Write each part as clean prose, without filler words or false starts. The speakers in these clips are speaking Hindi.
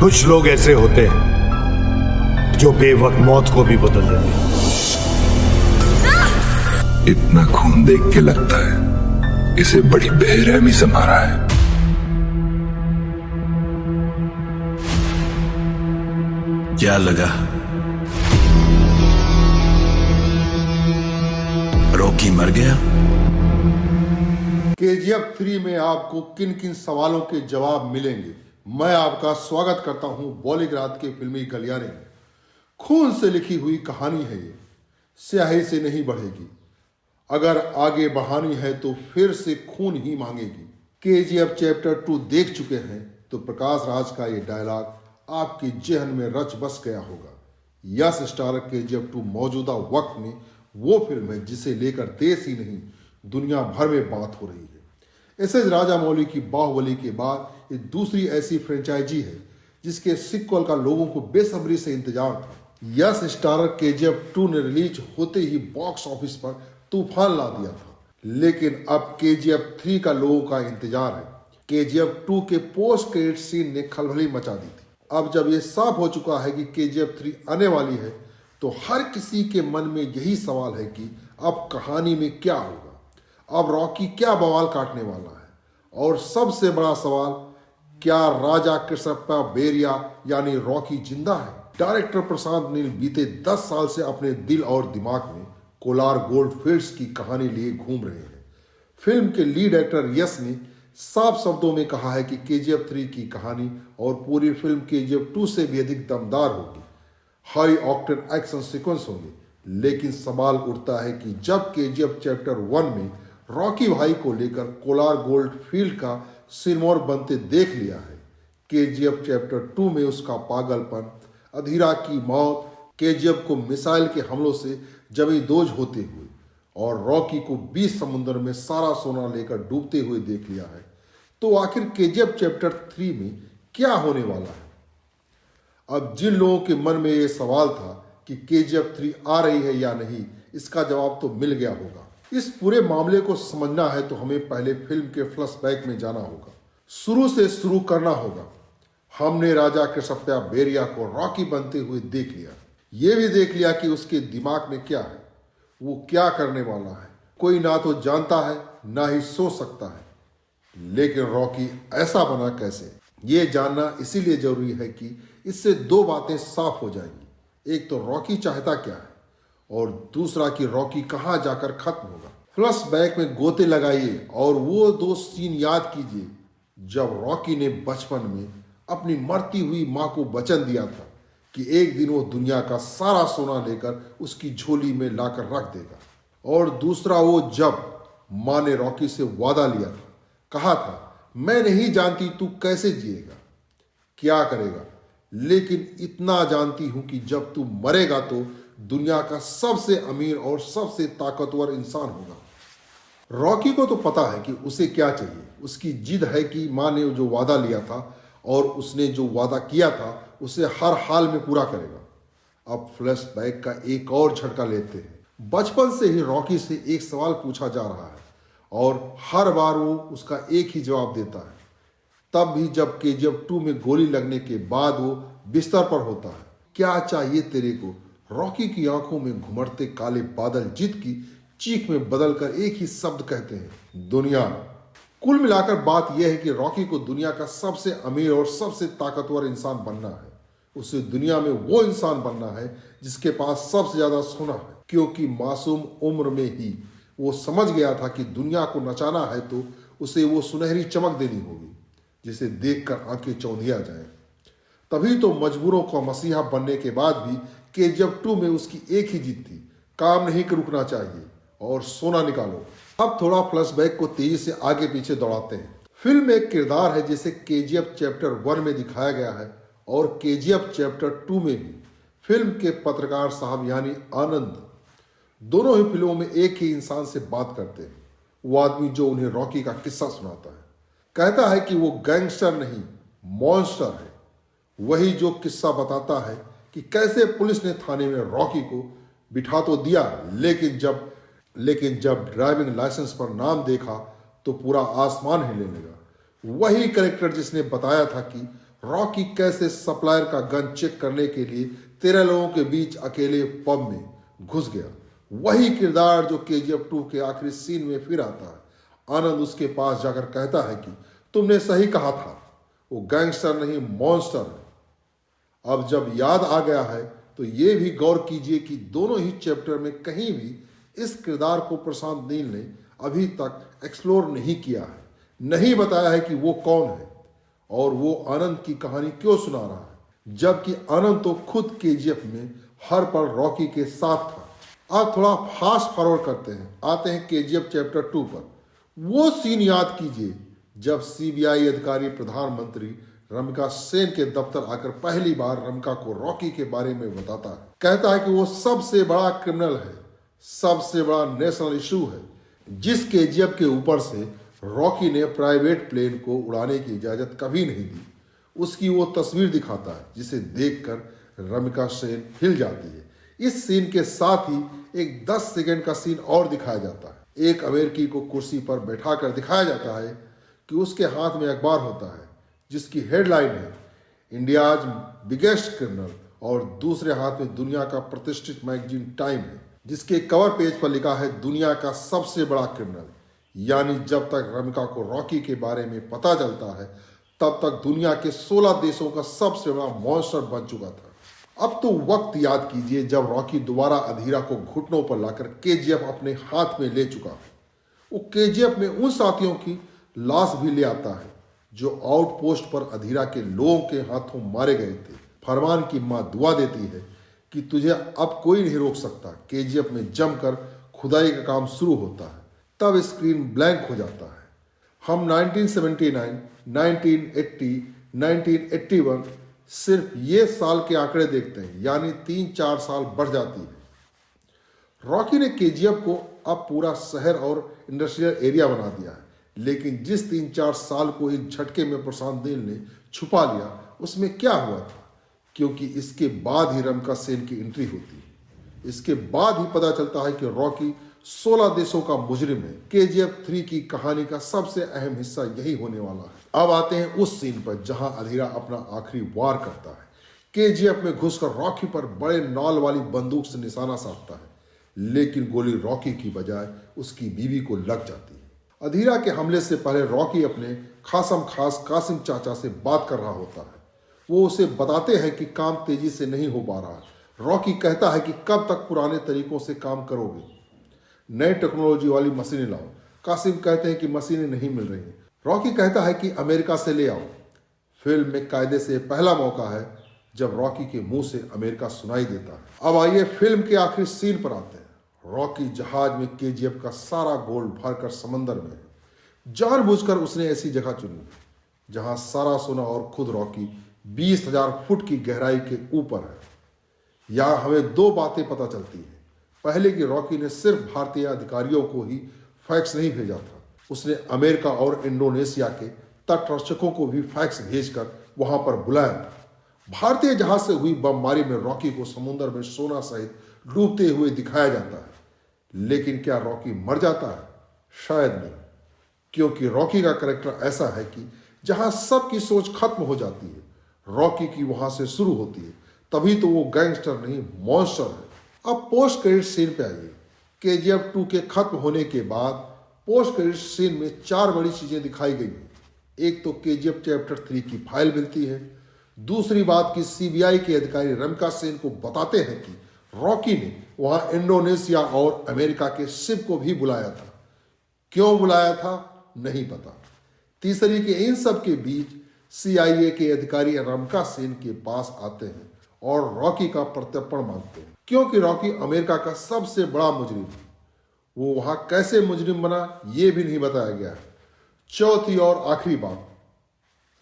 कुछ लोग ऐसे होते हैं जो बेवक्त मौत को भी बदल देते हैं। इतना खून देख के लगता है इसे बड़ी बेरहमी से मारा है। क्या लगा? रॉकी मर गया? केजीएफ 3 में आपको किन किन सवालों के जवाब मिलेंगे, मैं आपका स्वागत करता हूं बॉलीग्राद के फिल्मी गलियारे में। खून से लिखी हुई कहानी है ये, स्याही से नहीं बढ़ेगी। अगर आगे बढ़ानी है तो फिर से खून ही मांगेगी। केजीएफ चैप्टर 2 देख चुके हैं तो प्रकाश राज का ये डायलॉग आपके जहन में रच बस गया होगा। यस स्टार केजीएफ 2 मौजूदा वक्त में वो फिल्म है जिसे लेकर देश ही नहीं दुनिया भर में बात हो रही है। एस.एस. राजामौली की बाहुबली के बाद ये दूसरी ऐसी फ्रेंचाइजी है जिसके सिक्वल का लोगों को बेसब्री से इंतजार था। यस स्टारर केजीएफ 2 ने रिलीज होते ही बॉक्स ऑफिस पर तूफान ला दिया था, लेकिन अब केजीएफ 3 का लोगों का इंतजार है। केजीएफ 2 के पोस्ट क्रेडिट सीन ने खलबली मचा दी थी। अब जब ये साफ हो चुका है कि केजीएफ 3 आने वाली है तो हर किसी के मन में यही सवाल है कि अब कहानी में क्या होगा, अब रॉकी क्या बवाल काटने वाला है, और सबसे बड़ा सवाल, क्या राजा कृष्णप्पा बेरिया यानी रॉकी जिंदा है? डायरेक्टर प्रशांत नील बीते 10 साल से अपने दिल और दिमाग में कोलार गोल्ड फील्ड्स की कहानी लिए घूम रहे हैं। फिल्म के लीड एक्टर यश ने साफ शब्दों में कहा है कि केजीएफ 3 की कहानी और पूरी फिल्म केजीएफ 2 से भी अधिक दमदार होगी। हाई ऑक्टेन एक्शन सीक्वेंस होंगे, लेकिन सवाल उठता है कि जब केजीएफ चैप्टर 1 में रॉकी भाई को लेकर कोलार गोल्ड फील्ड का सिरमौर बनते देख लिया है, केजीएफ चैप्टर 2 में उसका पागलपन, अधीरा की मौत, केजीएफ को मिसाइल के हमलों से जमी दोज होते हुए और रॉकी को 20 समुद्र में सारा सोना लेकर डूबते हुए देख लिया है, तो आखिर केजीएफ चैप्टर 3 में क्या होने वाला है? अब जिन लोगों के मन में ये सवाल था कि केजीएफ 3 आ रही है या नहीं, इसका जवाब तो मिल गया होगा। इस पूरे मामले को समझना है तो हमें पहले फिल्म के फ्लैशबैक में जाना होगा, शुरू से शुरू करना होगा। हमने राजा कृष्णप्पा बेरिया को रॉकी बनते हुए देख लिया, ये भी देख लिया कि उसके दिमाग में क्या है, वो क्या करने वाला है, कोई ना तो जानता है ना ही सोच सकता है। लेकिन रॉकी ऐसा बना कैसे, ये जानना इसीलिए जरूरी है कि इससे 2 बातें साफ हो जाएंगी। एक तो रॉकी चाहता क्या है और दूसरा कि रॉकी कहां जाकर खत्म होगा। फ्लैशबैक में गोते लगाइए और वो 2 सीन याद कीजिए जब रॉकी ने बचपन में अपनी मरती हुई मां को वचन दिया था कि एक दिन वो दुनिया का सारा सोना लेकर उसकी झोली में लाकर रख देगा, और दूसरा वो जब मां ने रॉकी से वादा लिया था, कहा था मैं नहीं जानती तू कैसे जिएगा, क्या करेगा, लेकिन इतना जानती हूं कि जब तू मरेगा तो दुनिया का सबसे अमीर और सबसे ताकतवर इंसान होगा। रॉकी को तो पता है कि उसे क्या चाहिए, उसकी जिद है कि मां ने जो वादा लिया था और उसने जो वादा किया था उसे हर हाल में पूरा करेगा। अब फ्लैशबैक का एक और झटका लेते हैं। बचपन से ही रॉकी से एक सवाल पूछा जा रहा है और हर बार वो उसका एक ही जवाब देता है। तब भी जब केजीएफ 2 में गोली लगने के बाद वो बिस्तर पर होता है, क्या चाहिए तेरे को, रॉकी की आंखों में घुमड़ते काले बादल जिद की चीख में बदलकर एक ही शब्द कहते हैं, दुनिया। कुल मिलाकर बात यह है कि रॉकी को दुनिया का सबसे अमीर और सबसे ताकतवर इंसान बनना है। उसे दुनिया में वो इंसान बनना है जिसके पास सबसे ज्यादा सोना है, क्योंकि मासूम उम्र में ही वो समझ गया था कि दुनिया को नचाना है तो उसे वो सुनहरी चमक देनी होगी जिसे देखकर आंखें चौंधिया जाए। तभी तो मजबूरों का मसीहा बनने के बाद भी केजीएफ 2 में उसकी एक ही जिद थी, काम नहीं रुकना चाहिए और सोना निकालो। अब थोड़ा फ्लैशबैक को तेजी से आगे पीछे दौड़ाते हैं। फिल्म में एक किरदार है जिसे केजीएफ चैप्टर 1 में दिखाया गया है और केजीएफ चैप्टर 2 में भी। फिल्म के पत्रकार साहब यानी आनंद दोनों ही फिल्मों में एक ही इंसान से बात करते हैं, वो आदमी जो उन्हें रॉकी का किस्सा सुनाता है। कहता है कि वो गैंगस्टर नहीं मॉन्स्टर है, वही जो किस्सा बताता है कि कैसे पुलिस ने थाने में रॉकी को बिठा तो दिया, लेकिन जब ड्राइविंग लाइसेंस पर नाम देखा तो पूरा आसमान हिलने लगा। वही कैरेक्टर जिसने बताया था कि रॉकी कैसे सप्लायर का गन चेक करने के लिए 13 लोगों के बीच अकेले पब में घुस गया। वही किरदार जो केजीएफ 2 के आखिरी सीन में फिर आता है। आनंद उसके पास जाकर कहता है कि तुमने सही कहा था, वो गैंगस्टर नहीं मॉन्स्टर है। अब जब याद आ गया है तो ये भी गौर कीजिए कि दोनों ही चैप्टर में कहीं भी इस किरदार को प्रशांत नील ने अभी तक एक्सप्लोर नहीं किया है, नहीं बताया है कि वो कौन है और वो आनंद की कहानी क्यों सुना रहा है, जबकि आनंद तो खुद केजीएफ में हर पल रॉकी के साथ था। आप थोड़ा फास्ट फॉरवर्ड करते हैं, आते हैं केजीएफ चैप्टर 2 पर। वो सीन याद कीजिए जब सीबीआई अधिकारी प्रधानमंत्री रमिका सेन के दफ्तर आकर पहली बार रमिका को रॉकी के बारे में बताता है। कहता है कि वो सबसे बड़ा क्रिमिनल है, सबसे बड़ा नेशनल इशू है। जिस केजीएफ के ऊपर से रॉकी ने प्राइवेट प्लेन को उड़ाने की इजाजत कभी नहीं दी, उसकी वो तस्वीर दिखाता है जिसे देखकर रमिका सेन हिल जाती है। इस सीन के साथ ही एक 10 सेकंड का सीन और दिखाया जाता है। एक अमेरिकी को कुर्सी पर बैठाकर दिखाया जाता है कि उसके हाथ में अखबार होता है जिसकी हेडलाइन है इंडियाज बिगेस्ट क्रिमिनल, और दूसरे हाथ में दुनिया का प्रतिष्ठित मैगजीन टाइम है जिसके कवर पेज पर लिखा है दुनिया का सबसे बड़ा क्रिमिनल। यानी जब तक रमिका को रॉकी के बारे में पता चलता है तब तक दुनिया के 16 देशों का सबसे बड़ा मॉन्स्टर बन चुका था। अब तो वक्त याद कीजिए जब रॉकी दोबारा अधीरा को घुटनों पर लाकर केजीएफ अपने हाथ में ले चुका है। वो केजीएफ में उन साथियों की लाश भी ले आता है जो आउटपोस्ट पर अधीरा के लोगों के हाथों मारे गए थे। फरमान की मां दुआ देती है कि तुझे अब कोई नहीं रोक सकता। केजीएफ में जमकर खुदाई का काम शुरू होता है। तब स्क्रीन ब्लैंक हो जाता है। हम 1979, 1980, 1981 सिर्फ ये साल के आंकड़े देखते हैं, यानी 3-4 साल बढ़ जाती है। रॉकी ने केजीएफ को अब पूरा शहर और इंडस्ट्रियल एरिया बना दिया है, लेकिन जिस 3-4 साल को एक झटके में प्रशांत नील ने छुपा लिया उसमें क्या हुआ था? क्योंकि इसके बाद ही रमिका सेन की एंट्री होती है। इसके बाद ही पता चलता है कि रॉकी 16 देशों का मुजरिम है। केजीएफ 3 की कहानी का सबसे अहम हिस्सा यही होने वाला है। अब आते हैं उस सीन पर जहां अधीरा अपना आखिरी वार करता है। केजीएफ में घुसकर रॉकी पर बड़े नॉल वाली बंदूक से निशाना साधता है, लेकिन गोली रॉकी की बजाय उसकी बीवी को लग जाती है। अधीरा के हमले से पहले रॉकी अपने खासम खास कासिम चाचा से बात कर रहा होता है। वो उसे बताते हैं कि काम तेजी से नहीं हो पा रहा। रॉकी कहता है कि कब तक पुराने तरीकों से काम करोगे, नई टेक्नोलॉजी वाली मशीनें लाओ। कासिम कहते हैं कि मशीनें नहीं मिल रही हैं। रॉकी कहता है कि अमेरिका से ले आओ। फिल्म में कायदे से पहला मौका है जब रॉकी के मुंह से अमेरिका सुनाई देता है। अब आइए फिल्म के आखिरी सीन पर आते हैं। रॉकी जहाज में केजीएफ का सारा गोल्ड भरकर समंदर में है। जानबूझकर उसने ऐसी जगह चुनी जहां सारा सोना और खुद रॉकी 20,000 फुट की गहराई के ऊपर है। यहां हमें 2 बातें पता चलती हैं। पहले कि रॉकी ने सिर्फ भारतीय अधिकारियों को ही फैक्स नहीं भेजा था, उसने अमेरिका और इंडोनेशिया के तटरक्षकों को भी फैक्स भेजकर वहां पर बुलाया था। भारतीय जहाज से हुई बमबारी में रॉकी को समुद्र में सोना सहित डूबते हुए दिखाया जाता है, लेकिन क्या रॉकी मर जाता है? शायद नहीं, क्योंकि रॉकी का कैरेक्टर ऐसा है कि जहां सबकी सोच खत्म हो जाती है, रॉकी की वहां से शुरू होती है। तभी तो वो गैंगस्टर नहीं मॉन्स्टर है। अब पोस्ट क्रेडिट सीन पे आइए। केजीएफ 2 के खत्म होने के बाद पोस्ट क्रेडिट सीन में 4 बड़ी चीजें दिखाई गई हैं। एक तो केजीएफ चैप्टर 3 की फाइल मिलती है। दूसरी बात कि सीबीआई के अधिकारी रमिका सेन को बताते हैं कि रॉकी ने वहां इंडोनेशिया और अमेरिका के शिप को भी बुलाया था। क्यों बुलाया था नहीं पता। तीसरी कि इन सब के बीच सीआईए के अधिकारी रमिका सेन के पास आते हैं और रॉकी का प्रत्यर्पण मांगते हैं, क्योंकि रॉकी अमेरिका का सबसे बड़ा मुजरिम है। वो वहां कैसे मुजरिम बना ये भी नहीं बताया गया है। चौथी और आखिरी बात,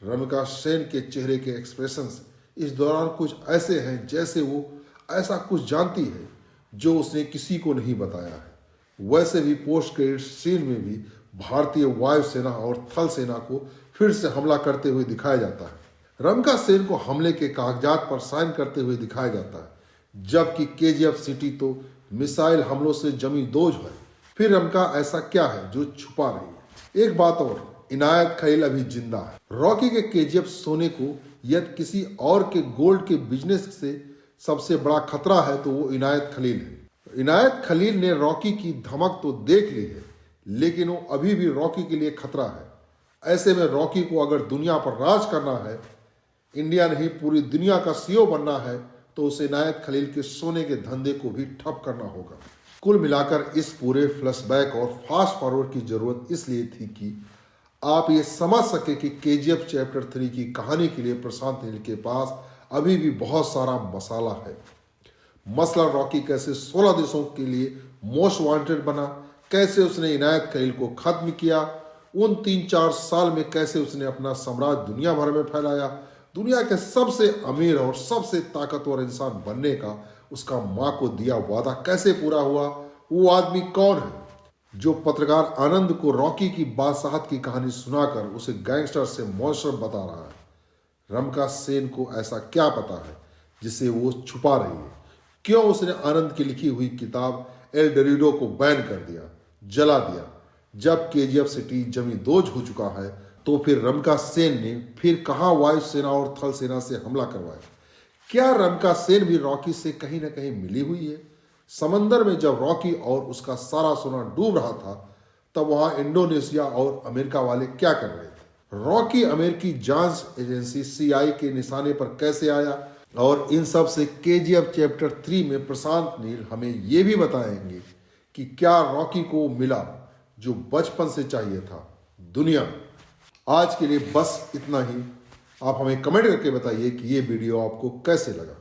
रमिका सेन के चेहरे के एक्सप्रेशंस इस दौरान कुछ ऐसे हैं जैसे वो ऐसा कुछ जानती है जो उसने किसी को नहीं बताया है। वैसे भी पोस्ट क्रेडिट सीन में भी भारतीय वायुसेना और थल सेना को फिर से हमला करते हुए दिखाया जाता है। रमिका सेन को हमले के कागजात पर साइन करते हुए दिखाया जाता है, जबकि केजीएफ सिटी तो मिसाइल हमलों से जमी दोज है। फिर रमिका ऐसा क्या है जो छुपा रही है? एक बात और, इनायत खलील अभी जिंदा है। रॉकी के केजीएफ सोने को यदि किसी और के गोल्ड के बिजनेस से सबसे बड़ा खतरा है तो वो इनायत खलील है। इनायत खलील ने रॉकी की धमक तो देख ली है, लेकिन वो अभी भी रॉकी के लिए खतरा है। ऐसे में रॉकी को अगर दुनिया पर राज करना है, इंडिया नहीं पूरी दुनिया का सीईओ बनना है, तो उसे इनायत खलील के सोने के धंधे को भी ठप करना होगा। कुल मिलाकर इस पूरे फ्लैशबैक और फास्ट फॉरवर्ड की जरूरत इसलिए थी कि आप ये समझ सके कि केजीएफ चैप्टर 3 की कहानी के लिए प्रशांत नील के पास अभी भी बहुत सारा मसाला है। मसला रॉकी कैसे 16 देशों के लिए मोस्ट वांटेड बना, कैसे उसने इनायत खलील को खत्म किया, उन 3-4 साल में कैसे उसने अपना साम्राज्य दुनिया भर में फैलाया, दुनिया के सबसे अमीर और सबसे ताकतवर इंसान बनने का उसका मां को दिया वादा कैसे पूरा हुआ, वो आदमी कौन है जो पत्रकार आनंद को रॉकी की बादशाहत की कहानी सुनाकर उसे गैंगस्टर से मॉन्स्टर बता रहा है। रमका सेन को ऐसा क्या पता है जिसे वो छुपा रही है? क्यों उसने आनंद की लिखी हुई किताब एल डोरिडो को बैन कर दिया, जला दिया? जब केजीएफ सिटी जमी दोज हो चुका है तो फिर रमका सेन ने फिर कहां वायु सेना और थल सेना से हमला करवाया? क्या रमका सेन भी रॉकी से कहीं ना कहीं मिली हुई है? समंदर में जब रॉकी और उसका सारा सोना डूब रहा था, तब वहां इंडोनेशिया और अमेरिका वाले क्या कर रहे थे? रॉकी अमेरिकी जांच एजेंसी सीआईए के निशाने पर कैसे आया? और इन सब से केजीएफ चैप्टर 3 में प्रशांत नील हमें ये भी बताएंगे कि क्या रॉकी को मिला जो बचपन से चाहिए था, दुनिया। आज के लिए बस इतना ही। आप हमें कमेंट करके बताइए कि ये वीडियो आपको कैसे लगा।